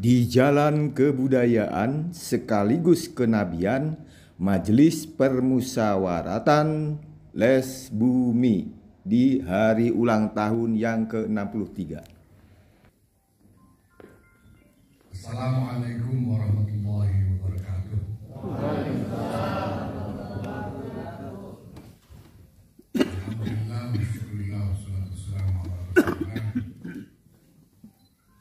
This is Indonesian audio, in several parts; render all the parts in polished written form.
Di jalan kebudayaan sekaligus kenabian, Majelis Permusyawaratan Les Bumi di hari ulang tahun yang ke-63. Assalamualaikum warahmatullahi wabarakatuh. Alhamdulillah, syukurillah, wassalatu wassalamu ala rasulillah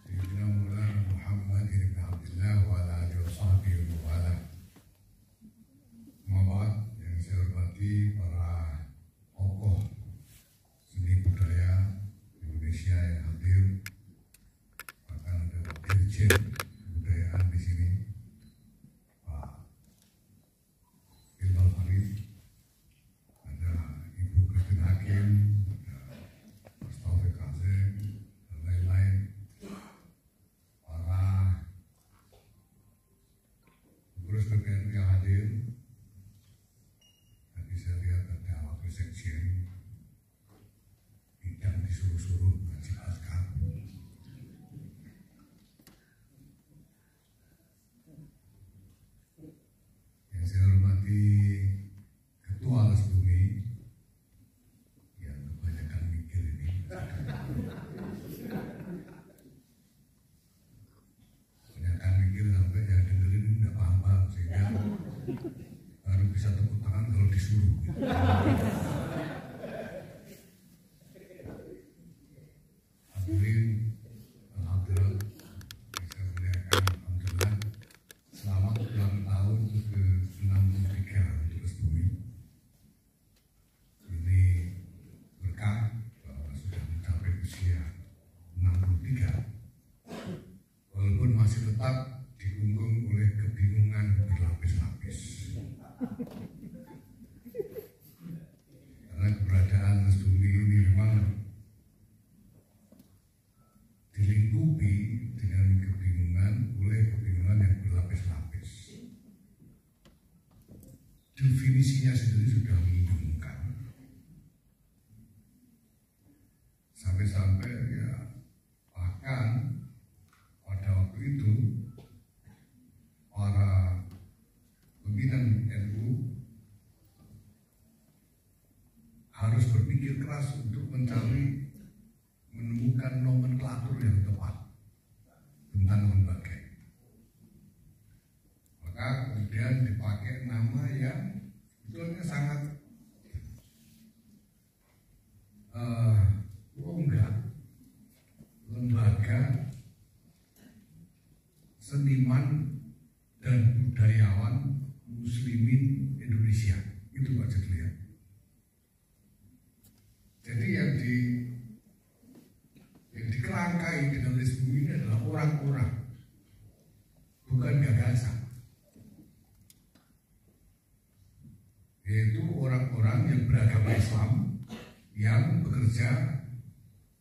Sayyidina Maulana Muhammad ibn Abdullah wa ala alihi wa sahbihi wa wala. Muhammad yang saya hormati para tokoh seni budaya Indonesia yang hadir, bahkan ada dirjen kebudayaan di sini, Pak Ilham Farid, ada Ibu Christine Hakim, ada Mas Taufik Kazim, dan lain-lain, para pengurus PBNU yang hadir. Tadi saya lihat ada Wakil Sekjen, bidang disuruh-suruh Haji Askar. Yang saya hormati Ketua Les Bumi yang kebanyakan mikir ini. Kebanyakan mikir sampai yang dengerin nggak paham-paham, sehingga baru bisa tepuk tangan kalau disuruh. Hadirin, alhamdulillah, yang saya muliakan, alhamdulillah, selamat ulang tahun ke-63 untuk Les Bumi. Ini berkah bahwa sudah mencapai usia 63, walaupun masih tetap digunggung oleh kebingungan berlapis-lapis. Karena keberadaan Les Bumi ini memang dilingkupi dengan kebingungan oleh kebingungan yang berlapis-lapis. Definisinya sendiri sudah membingungkan. Sampai-sampai ya bahkan pada waktu itu para pimpinan NU harus berpikir keras untuk menemukan nomenklatur yang tepat tentang lembaga. Maka kemudian dipakai nama yang sebetulnya sangat longgar, Lembaga Seniman dan Budayawan Muslimin Indonesia. Itu Pak judulnya. Jadi yang dikerangkai dengan Les Bumi ini adalah orang-orang, bukan gagasan. Yaitu orang-orang yang beragama Islam yang bekerja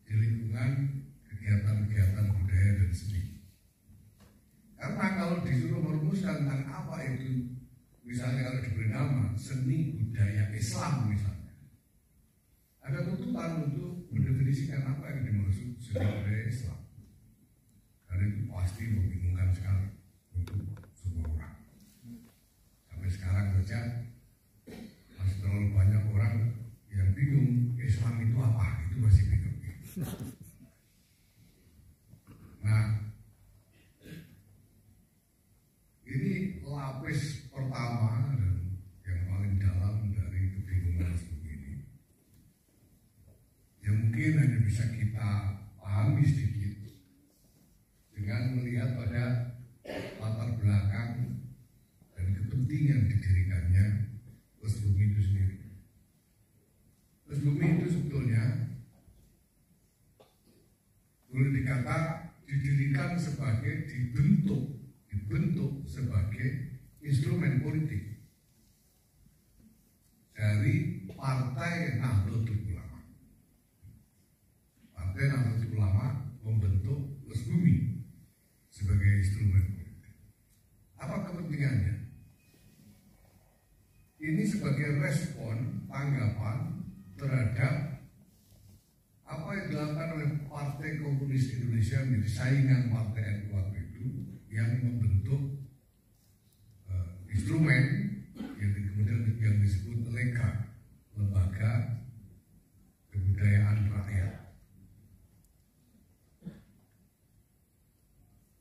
di lingkungan kegiatan-kegiatan budaya dan seni. Karena kalau disuruh merumuskan tentang apa itu, misalnya kalau diberi nama seni budaya Islam misalnya, ada tuntutan untuk mendefinisikan apa yang dimaksud seni budaya Islam. Karena itu pasti membingungkan sekali untuk semua orang. Sampai sekarang saja masih terlalu banyak orang yang bingung Islam itu apa, itu masih bingung. Nah, ini lapis pertama dan yang paling dalam dari kebingungan seperti ini, yang mungkin hanya bisa kita pahami sedikit dengan melihat pada latar belakang dan kepentingan didirikannya Les Bumi itu sendiri. Les Bumi itu sebetulnya boleh dikata didirikan sebagai dibentuk sebagai instrumen politik dari Partai Nahdlatul Ulama. Partai Nahdlatul Ulama membentuk Les Bumi sebagai instrumen politik. Apa kepentingannya? Ini sebagai respon tanggapan terhadap apa yang dilakukan oleh Partai Komunis Indonesia menjadi saingan Partai NU waktu itu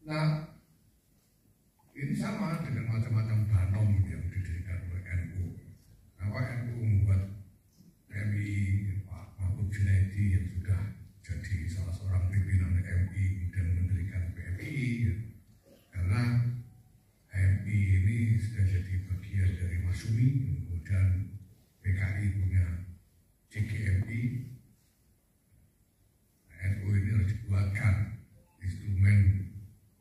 Nah, ini sama dengan macam-macam banom yang didirikan oleh NU. Kenapa NU membuat PMI, Pak Mahfud Junaidi yang sudah jadi salah seorang pimpinan PMI dan mendirikan PMI, ya. Karena PMI ini sudah jadi bagian dari Masyumi, kemudian PKI punya CGMI. NU ini harus dibuatkan instrumen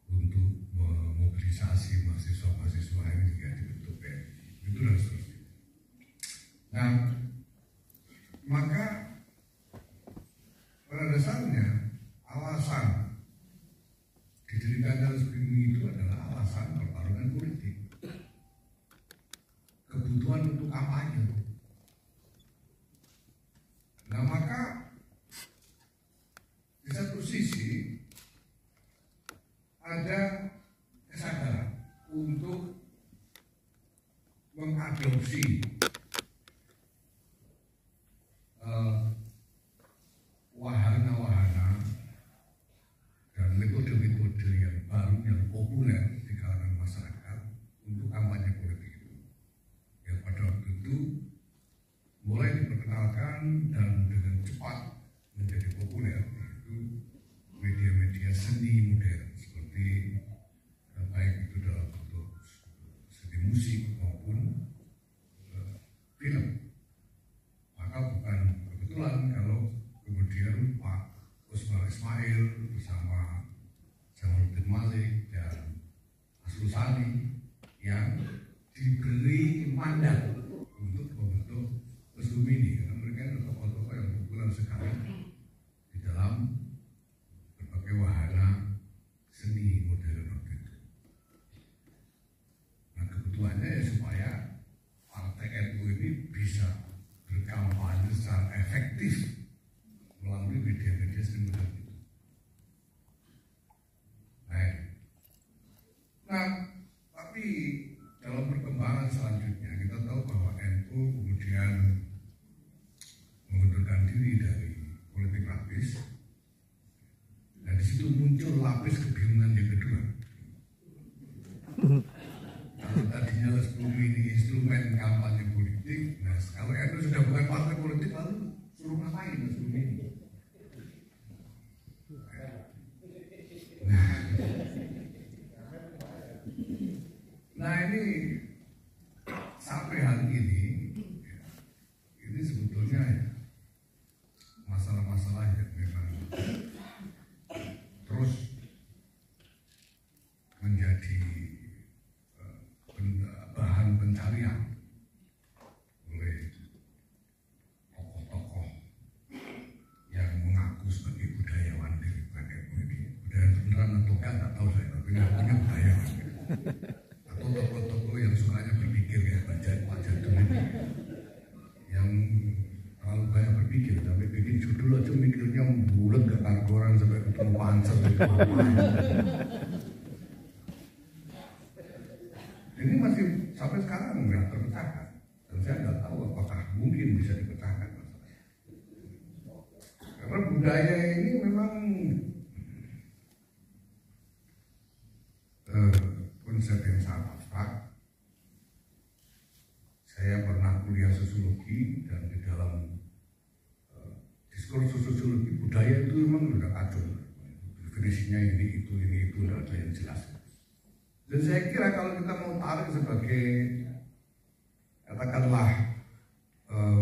untuk memobilisasi mahasiswa-mahasiswa ini juga dibentuk PMI. Itu dan seterusnya. Nah, maka pada dasarnya alasan didirikannya LSBUMI itu adalah alasan pertarungan politik, kebutuhan untuk kampanye. Nah, maka di satu sisi ada kesadaran untuk mengadopsi wahana-wahana dan metode-metode yang baru yang populer di kalangan masyarakat untuk kampanye politik itu. Yang pada waktu itu mulai diperkenalkan dan dengan cepat menjadi populer, yaitu media-media seni modern seperti baik itu dalam bentuk seni musik maupun film. Maka bukan kebetulan kalau kemudian Pak Usman Ismail bersama Jamaluddin Malik dan Asrul Sani yang diberi mandat untuk membentuk LSBUMI ini, karena mereka adalah tokoh-tokoh yang populer sekali di dalam berbagai wahana seni modern waktu itu. Nah, kebutuhannya ya supaya partai NU ini bisa berkampanye secara efektif melalui media-media seni modern itu. Nah, tapi dalam perkembangan selanjutnya kita tahu bahwa NU kemudian mengundurkan diri dari politik lapis. Dan di situ muncul lapis kebingungan yang kedua. Kalau tadinya LSBUMI ini instrumen kampanye politik, nah kalau NU sudah bukan partai politik, lalu suruh ngapain LSBUMI ini? Nah ini sampai hari ini sebetulnya ya, masalah-masalah yang memang terus menjadi bahan pencarian oleh tokoh-tokoh yang mengaku sebagai budayawan di NU ini. Budayawan beneran atau enggak tahu saya, tapi ngakunya budayawan. Atau tokoh-tokoh yang sukanya berpikir ya, Pak Jadul ini yang terlalu banyak berpikir, tapi bikin judul aja mikirnya bulat gak karuan sampai ketemu pansel gitu. Ini masih sampai sekarang nggak terpecahkan, dan saya nggak tahu apakah mungkin bisa dipecahkan. Karena budaya ini memang konsep yang sangat abstrak. Saya pernah kuliah sosiologi, dan di dalam diskursus sosiologi budaya itu memang udah kacau. Definisinya ini itu tidak ada yang jelas. Dan saya kira kalau kita mau tarik sebagai katakanlah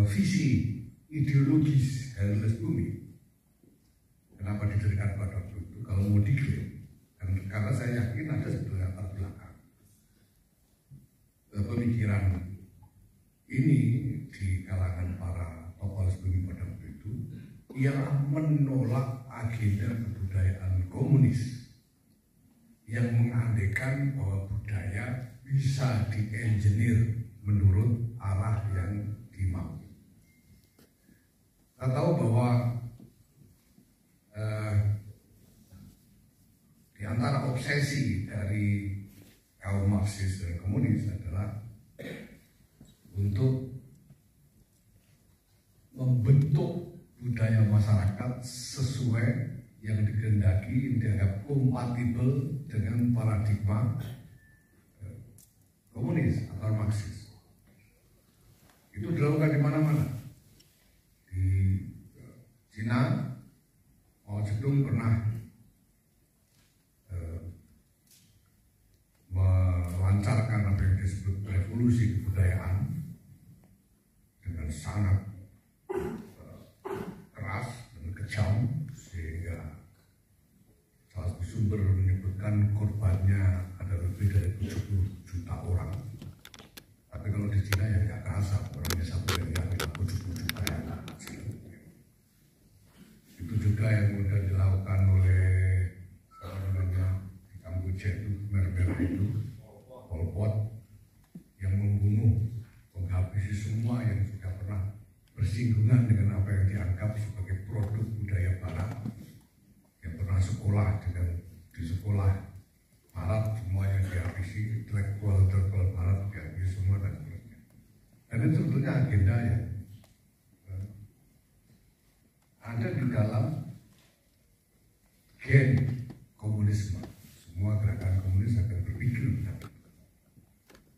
visi ideologis dari LSBUMI, kenapa didirikan pada waktu itu? Kalau mau diklaim, karena saya yakin ada sebetulnya latar belakang pemikiran ini di kalangan para tokoh LSBUMI pada waktu itu, ialah menolak agenda kebudayaan komunis yang mengandekan bahwa budaya bisa diengineer menurut arah yang dimau. Kita tahu bahwa di antara obsesi dari kaum Marxis dan komunis adalah untuk membentuk budaya masyarakat sesuai yang dikehendaki lagi yang dianggap kompatibel dengan paradigma komunis atau Marxis. Itu dilakukan di mana-mana. Di Cina, Mao Zedong pernah melancarkan apa yang disebut revolusi kebudayaan dengan sangat keras dan kejam, sehingga salah satu sumber menyebutkan korbannya ada lebih dari 70 juta orang. Tapi kalau di Cina ya nggak kerasa, orangnya 1 miliar 70 juta yang kecil. Itu juga yang kemudian dilakukan oleh di Kamboja itu, merah-merah itu, Pol Pot, yang membunuh, menghabisi semua yang sudah pernah bersinggungan dengan apa yang dianggap sebagai produk budaya Barat, yang pernah sekolah di sekolah Barat, semua yang dihabisi, intelektual Barat dihabisi semua dan seterusnya. Dan itu sebetulnya agenda yang ada di dalam gen komunisme. Semua gerakan komunis akan berpikir begitu.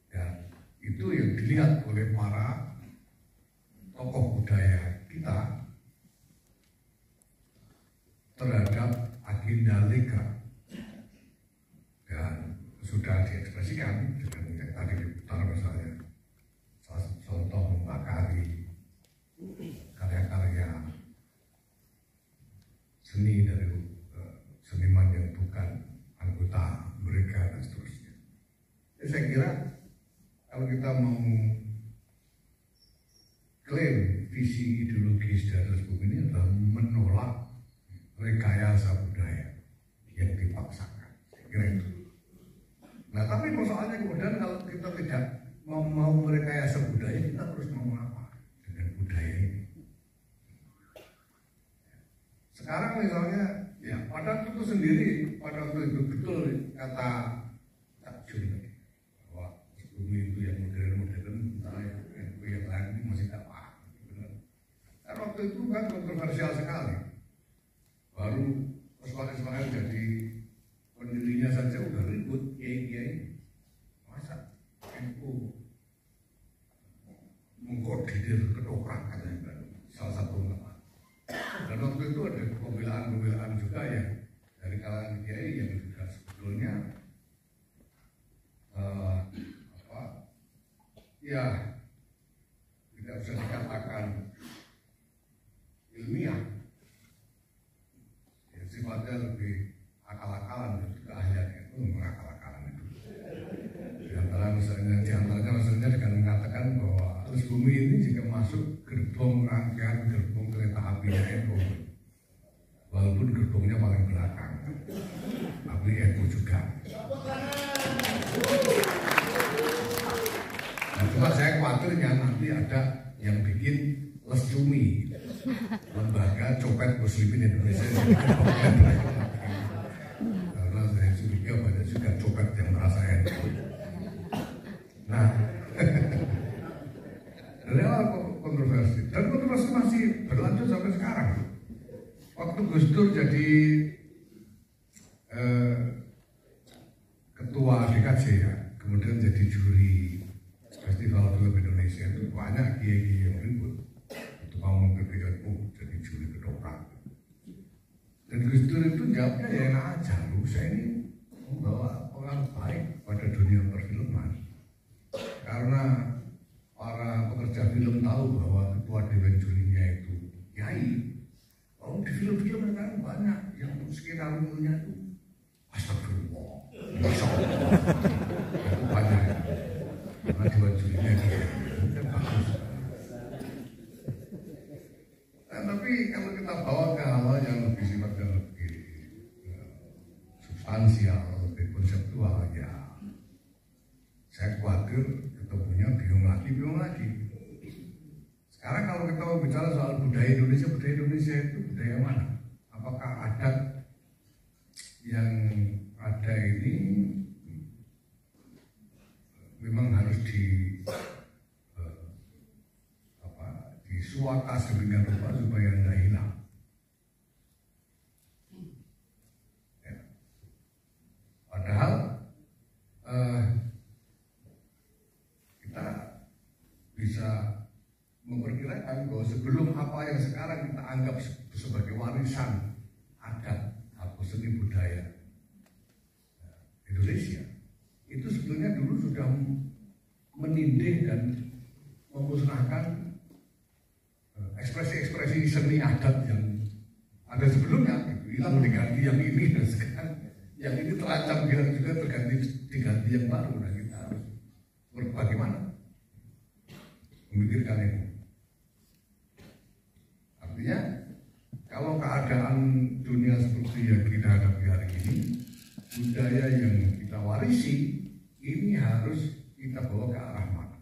Dan itu yang dilihat oleh para tokoh budaya kita terhadap agenda Leka, dan sudah diekspresikan dengan yang tadi diputar misalnya salah satu contoh membakari karya-karya seni dari seniman yang bukan anggota mereka dan seterusnya. Jadi saya kira kalau kita mau klaim visi ideologis dari Lesbumi ini adalah menolak rekayasa budaya yang dipaksakan. Saya kira itu. Nah, tapi persoalannya kemudian kalau kita tidak mau merekayasa budaya, kita terus mau apa dengan budaya ini? Sekarang misalnya, ya pada waktu itu sendiri, pada waktu itu betul kata Cak Jun bahwa bumi itu yang modern-modern, entah yang lain ini masih tak paham. Karena waktu itu kan kontroversial sekali. Baru Ismail jadi pendirinya saja udah ribut, kiai-kiai. Masa NU mengkoordinir kedokrak katanya, salah satu nama. Dan waktu itu ada pembelaan juga ya dari kalangan kiai yang juga sebetulnya ya tidak bisa dikatakan ilmiah, ya, sifatnya lebih akal-akalan dan juga ahliannya itu mengakal-akalan itu. Di antaranya misalnya dengan mengatakan bahwa terus bumi ini jika masuk gerbong rangkaian gerbong kereta apinya NU, walaupun gerbongnya paling belakang, tapi NU juga. Nah, cuma saya khawatirnya nanti ada yang bikin Lesbumi, lembaga copet muslimin Indonesia yang karena saya curiga banyak juga copet yang merasa NU. Nah, real kontroversi, dan kontroversi masih berlanjut sampai sekarang. Waktu Gus Dur jadi ketua DKJ ya, kemudian jadi juri Festival Film Indonesia, itu banyak kiai-kiai yang ribut untuk mau PPNU jadi juri kedokrak. Dan Gus Dur itu jawabnya ya enak aja, saya ini membawa pengaruh baik pada dunia perfilman. Karena para pekerja film tahu bahwa ketua dewan jurinya itu kiai. Oh, di film-film kan banyak yang skenario-nya itu astagfirullah, masya Allah, itu banyak. Karena dewan jurinya kiai, itu bagus. Nah, tapi kalau kita bawa ke hal yang lebih sifatnya lebih substansial, lebih konseptual ya, saya khawatir ketemunya bingung lagi. Sekarang kalau kita mau bicara soal budaya Indonesia itu budaya mana? Apakah adat yang ada ini memang harus disuaka sedemikian rupa supaya tidak hilang? bahwa sebelum apa yang sekarang kita anggap sebagai warisan adat atau seni budaya Indonesia, itu sebetulnya dulu sudah menindih dan memusnahkan ekspresi-ekspresi seni adat yang ada sebelumnya, hilang diganti yang ini, dan sekarang yang ini terancam hilang juga diganti yang baru. Nah, kita harus bagaimana memikirkan ini. Artinya kalau keadaan dunia seperti yang kita hadapi hari ini, budaya yang kita warisi ini harus kita bawa ke arah mana.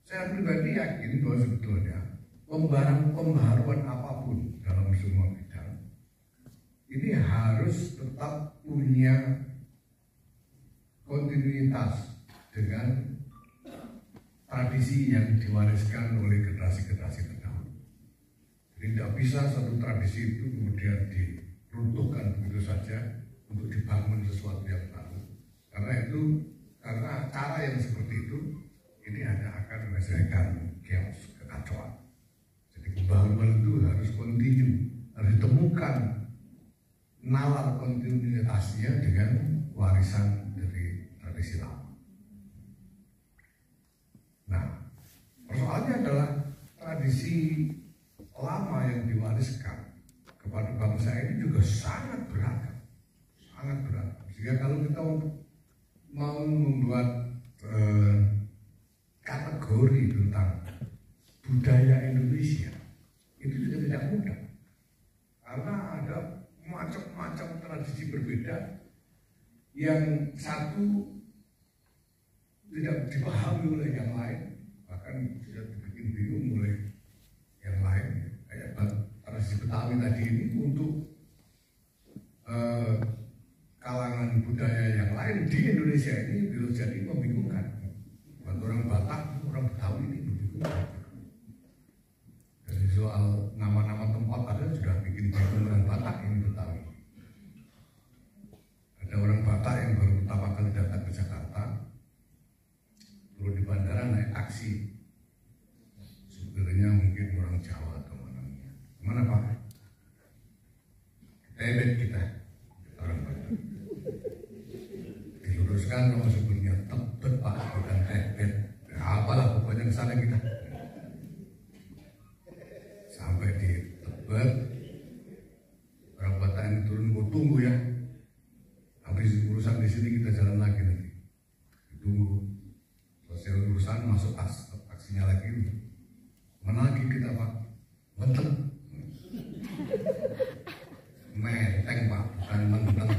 Saya pribadi yakin bahwa sebetulnya pembaharuan apapun dalam semua bidang ini harus tetap punya kontinuitas dengan tradisi yang diwariskan oleh generasi-generasi terdahulu. Jadi tidak bisa satu tradisi itu kemudian diruntuhkan begitu saja untuk dibangun sesuatu yang baru. Karena cara yang seperti itu ini hanya akan menghasilkan chaos, kekacauan. Jadi pembangunan itu harus kontinu, harus ditemukan nalar kontinuitasnya dengan warisan dari tradisi lama. Nah, persoalannya adalah tradisi lama yang diwariskan kepada bangsa ini juga sangat beragam, sangat beragam. Sehingga kalau kita mau membuat kategori tentang budaya Indonesia, itu juga tidak mudah, karena ada macam-macam tradisi berbeda yang satu tidak dipahami oleh yang lain, bahkan sudah dibikin bingung oleh yang lain. Kayak tradisi Betawi tadi ini untuk kalangan budaya yang lain di Indonesia ini bisa jadi membingungkan. Buat orang Batak, orang Betawi ini membingungkan. Dari soal nama-nama tempat ada sudah bikin bingung orang Batak ini Betawi. Ada orang Batak yang baru pertama kali datang ke Jakarta, turun di bandara naik taksi, supirnya mungkin orang Jawa atau mana Pak? Tebet kita orang Batak. Diluruskan sama supirnya, Tebet Pak, bukan Tebet. Ya, apalah pokoknya kesana kita. Sampai di Tebet, orang Batak ini turun, gue tunggu ya. Habis urusan di sini kita jalan lagi nanti. Tunggu. Selesai urusan masuk taksinya lagi. Mana lagi kita Pak? Menteng. Menteng Pak, bukan menteng.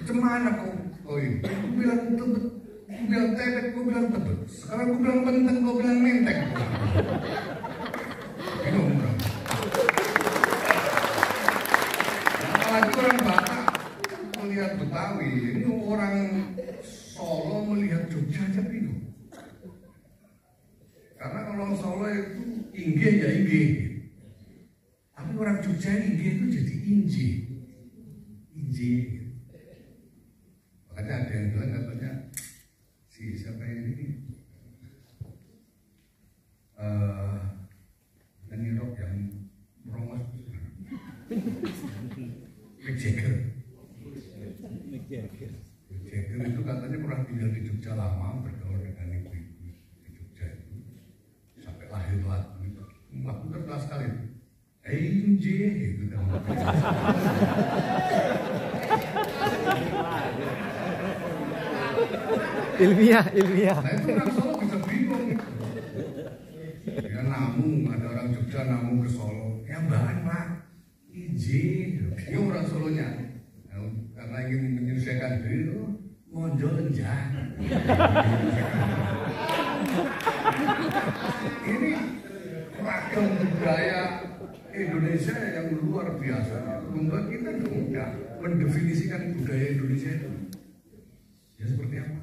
Cemana kau ini? Aku bilang Tebet, aku bilang Tebet, aku bilang Tebet. Sekarang aku bilang menteng, kau bilang menteng. Bingung orang. Apalagi orang Batak melihat Betawi, ini orang Solo melihat Jogja aja bingung. Karena kalau Solo itu inggih ya inggih, tapi orang Jogja inggih itu jadi inji. Makanya ada yang bilang katanya si siapa ini nyanyi rock yang merongos Mick Jagger itu katanya pernah tinggal di Jogja lama, bergaul dengan ibu-ibu di Jogja itu sampai lahir lagu itu. Lagu terkenal sekali. Inji gitu kan. Ilmiah. Nah itu orang Solo bisa bingung. Ya namu, ada orang Jogja namu ke Solo. Ya bahan Pak, Inji. Bingung orang Solonya. Karena ingin menyelesaikan diri, monjol lenjah. Ini ragam budaya Indonesia yang luar biasa. Membuat kita mudah mendefinisikan budaya Indonesia itu. Ya seperti apa?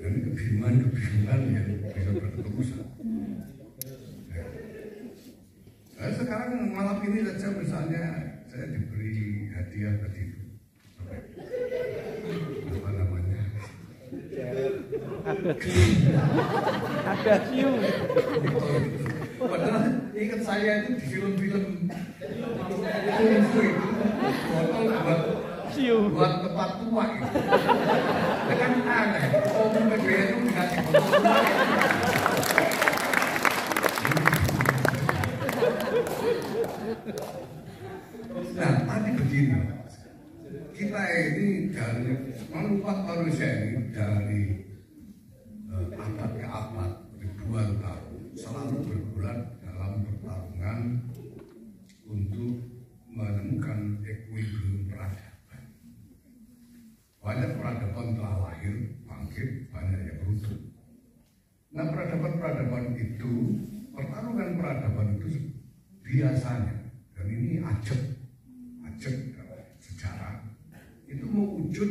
Dan kebingungan yang bisa berterusan. Nah, sekarang malam ini saja misalnya saya diberi hadiah tadi itu apa namanya Ada siu. Padahal ingat saya itu di film-film kungfu itu botol buat tempat tua gitu. Ya kan aneh, PBN itu dikasih botol tua. Nah, tadi begini, kita ini dari manufaat manusia ini dari abad ke abad, ribuan tahun, selalu bergulat dalam pertarungan untuk menemukan equilibrium peradaban. Banyak peradaban telah lahir, bangkit, banyak yang runtuh. Nah, peradaban-peradaban itu, pertarungan peradaban itu biasanya, dan ini ajab sejarah, itu mewujud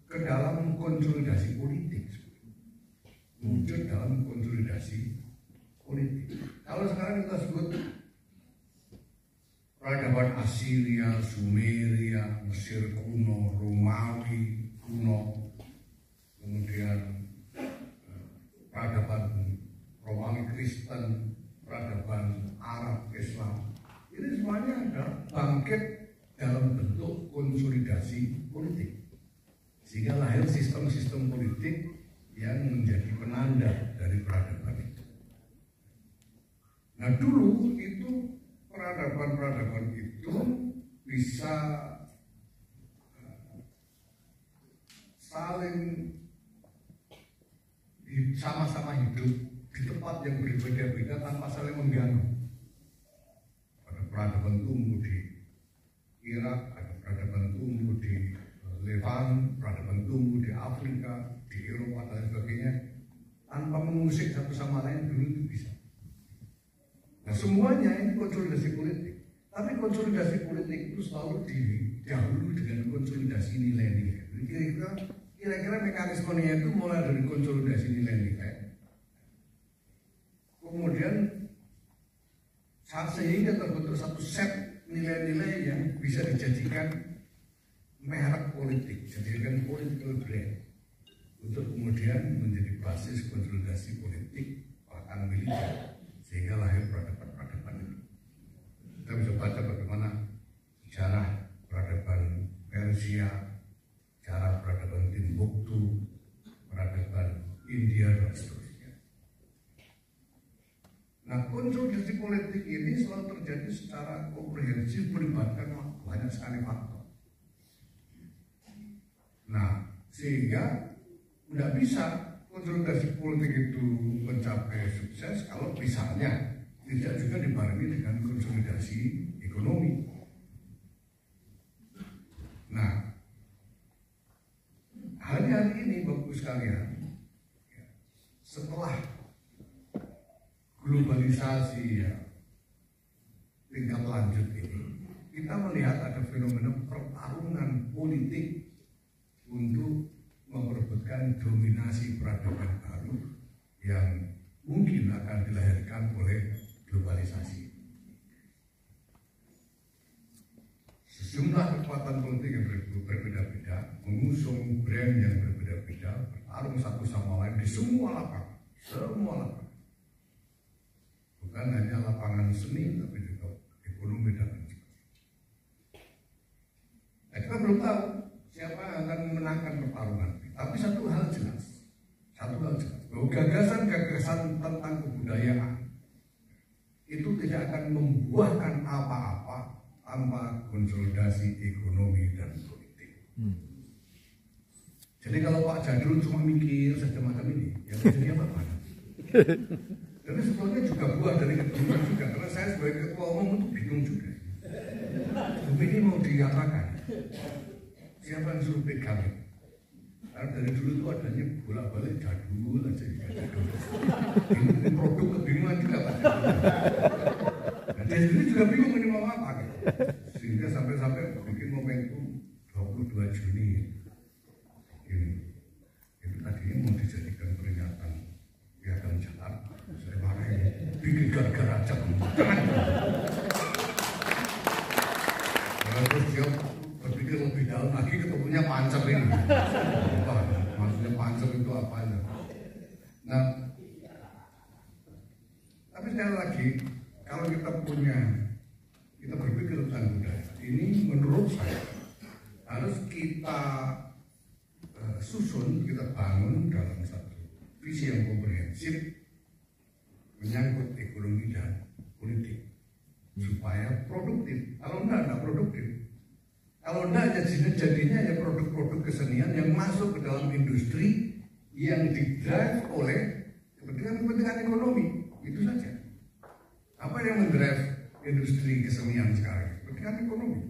ke dalam konsolidasi politik. Wujud dalam konsolidasi politik. Kalau sekarang kita sebut peradaban Assyria, Sumeria, Mesir kuno, Romawi kuno, kemudian peradaban Romawi Kristen, peradaban Arab Islam, ini semuanya adalah bangkit dalam bentuk konsolidasi politik, sehingga lahir sistem-sistem politik yang menjadi penanda dari peradaban itu. Nah, dulu itu peradaban-peradaban itu bisa saling sama-sama hidup di tempat yang berbeda-beda tanpa saling mengganggu. Ada peradaban tumbuh di Irak, ada peradaban tumbuh di Levan, peradaban tumbuh di Afrika, di Eropa dan sebagainya, tanpa mengusik satu sama lain dulu itu bisa. Nah, semuanya ini konsolidasi politik. Tapi konsolidasi politik itu selalu didahului dengan konsolidasi nilai-nilai. Jadi kira-kira mekanismenya itu mulai dari konsolidasi nilai-nilai. Kemudian sehingga terbentuk satu set nilai-nilai yang bisa dijadikan merek politik, dijadikan political brand, untuk kemudian menjadi basis konsolidasi politik bahkan militer, sehingga lahir peradaban-peradaban itu. Kita bisa baca bagaimana sejarah peradaban Persia, sejarah peradaban Timbuktu, peradaban India dan seterusnya. Nah, konsolidasi politik ini selalu terjadi secara komprehensif, melibatkan banyak sekali faktor. Nah, sehingga tidak bisa konsolidasi politik itu mencapai sukses kalau misalnya tidak juga dibarengi dengan konsolidasi ekonomi. Nah, hari-hari ini Bapak sekalian, setelah globalisasi tingkat lanjut ini, kita melihat ada fenomena pertarungan politik untuk memperebutkan dominasi peradaban baru yang mungkin akan dilahirkan oleh globalisasi. Sejumlah kekuatan politik yang berbeda-beda mengusung brand yang berbeda-beda, bertarung satu sama lain di semua lapangan, bukan hanya lapangan seni tapi juga ekonomi dan lain sebagainya. Nah, kita belum tahu siapa yang akan memenangkan pertarungan. Tapi satu hal jelas, bahwa gagasan-gagasan tentang kebudayaan itu tidak akan membuahkan apa-apa tanpa konsolidasi ekonomi dan politik. Jadi kalau Pak Jadul cuma mikir saja macam ini, ya jadi apa? Jadi sebetulnya juga buah dari kebingungan juga, karena saya sebagai ketua umum itu bingung juga. Ini mau diapakan? Siapa yang suruh pegang? Karena dari dulu itu adanya bolak-balik Jadul aja. Ini produk kebingungan juga Pak Jadul. Nah, dia sendiri juga bingung ini mau apa gitu. Sehingga sampai-sampai bikin momentum 22 Juni ini. Itu tadinya mau dijadikan peringatan piagam Jakarta. Saya marahin, bikin gara-gara aja. Terus dia berpikir lebih dalam lagi, ketemunya Pancep ini. Maksudnya Pancep itu apa ya? Nah, selesai. Harus kita susun, kita bangun dalam satu visi yang komprehensif menyangkut ekonomi dan politik supaya produktif. Kalau enggak produktif. Kalau enggak jadinya ya produk-produk kesenian yang masuk ke dalam industri yang didrive oleh kepentingan ekonomi. Itu saja. Apa yang mendrive industri kesenian sekarang? Kepentingan ekonomi.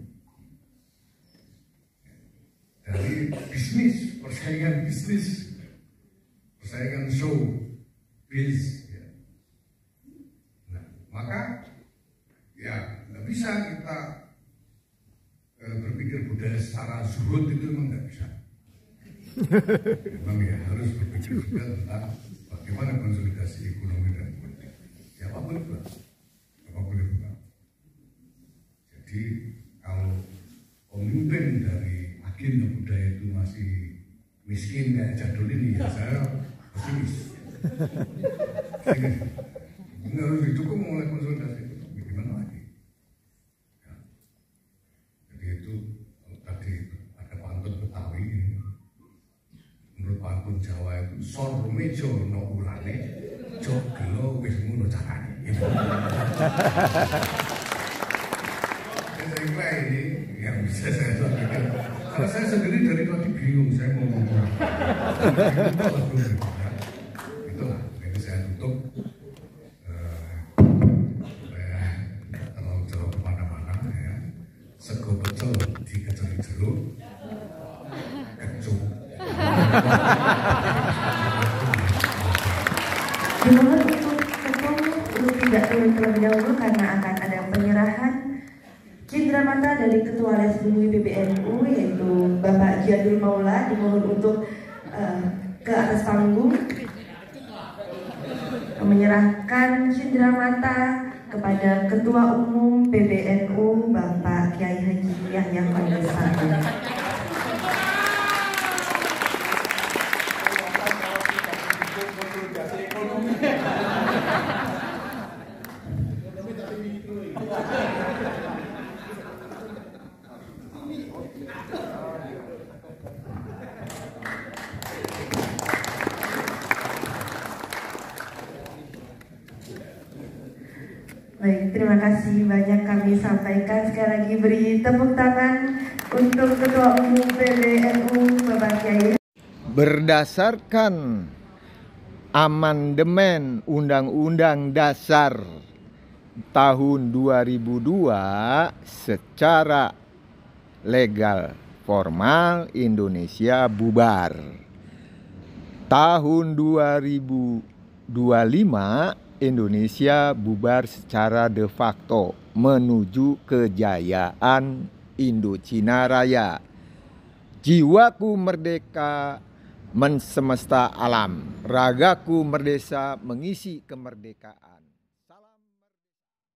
Dari bisnis, persaingan bisnis, persaingan show, biz. Ya. Nah, maka ya nggak bisa kita berpikir budaya secara zuhud itu memang nggak bisa. Memang ya harus berpikir juga tentang bagaimana konsolidasi ekonomi dan politik. Ya apapun itu, apapun itu. Jadi kalau pemimpin dari agenda budaya itu masih miskin kayak jadul ini, ya saya pesimis. Ini harus didukung oleh konsolidasi itu. Gimana lagi? Ya. Jadi itu tadi ada pantun Betawi. Menurut pantun Jawa itu sor mejo no ulane, joglo wis ngono carane. Saya kira ini yang bisa saya sampaikan. Karena saya sendiri dari tadi bingung saya mau ngomong apa. Itulah, ini saya tutup supaya tidak terlalu jauh kemana-mana ya. Sego pecel dikeceli jeruk, kecup. Dimohon untuk tidak turun terlebih dahulu karena akan ada penyerahan cindramata dari Ketua Les Bumi PBNU yaitu Bapak Jadul Maula. Dimohon untuk ke atas panggung menyerahkan cindramata kepada Ketua Umum PBNU Bapak Kiai Haji Yahya Faiz Sarun. Baik, terima kasih banyak kami sampaikan. Sekali lagi beri tepuk tangan untuk Ketua Umum PBNU Bapak Kiai. Berdasarkan amandemen Undang-Undang Dasar tahun 2002 secara legal formal Indonesia bubar. Tahun 2025 Indonesia bubar secara de facto menuju kejayaan Indochina Raya. Jiwaku merdeka mensemesta alam, ragaku merdeka mengisi kemerdekaan.